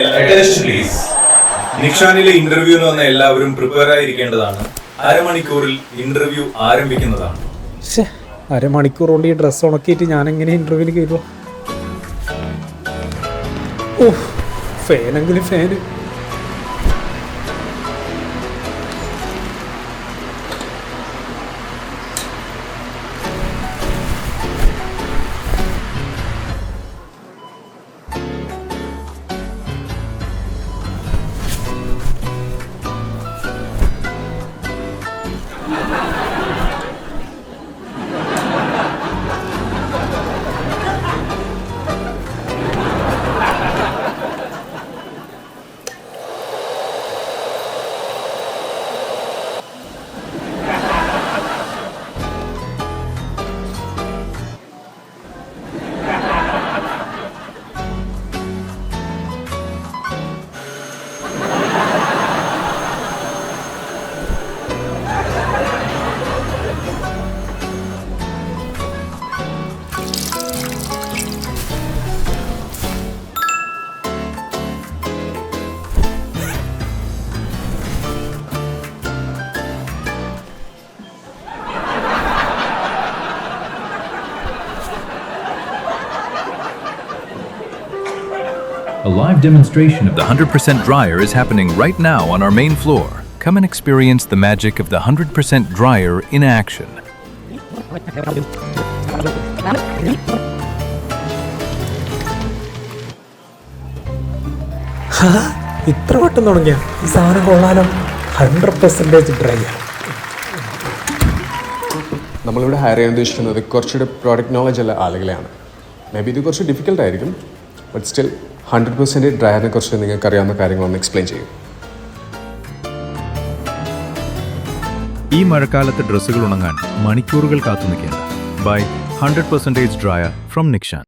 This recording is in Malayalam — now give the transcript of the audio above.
Attention please. നിക്ഷാനിലെ ഇന്റർവ്യൂവിന് വന്ന എല്ലാവരും പ്രിപ്പയർ ആയിരിക്കേണ്ടതാണ്. അരമണിക്കൂറിൽ ഇന്റർവ്യൂ ആരംഭിക്കുന്നതാണ്. അരമണിക്കൂർ കൊണ്ട് ഈ ഡ്രസ്സ് ഉണക്കിയിട്ട് ഞാൻ എങ്ങനെ ഇന്റർവ്യൂവിൽ കയറുക? ഫാനെങ്കിലും fan. A live demonstration of the 100% dryer is happening right now on our main floor. Come and experience the magic of the 100% dryer in action. ഇത്ര വട്ടം തുടങ്ങിയ ഈ സാധനം കൊള്ളാലോ. 100% ഡ്രൈ. നമ്മളിവിടെ ഹയർ ചെയ്യാൻ ഉദ്ദേശിക്കുന്നത് കുറച്ചുകൂടെ പ്രോഡക്റ്റ് നോളജ് ഉള്ള ആളുകളെയാണ്. മേ ബി ഇത് കുറച്ച് ഡിഫിക്കൽട്ട് ആയിരിക്കും, ബട്ട് സ്റ്റിൽ 100% ഡ്രയറിനെ കുറിച്ച് നിങ്ങൾക്ക് അറിയാവുന്ന കാര്യങ്ങളൊന്ന് എക്സ്പ്ലെയിൻ ചെയ്യും. ഈ മഴക്കാലത്ത് ഡ്രസ്സുകൾ ഉണങ്ങാൻ മണിക്കൂറുകൾ കാത്തുനിൽക്കേണ്ട. Buy 100% dryer from Nikshan.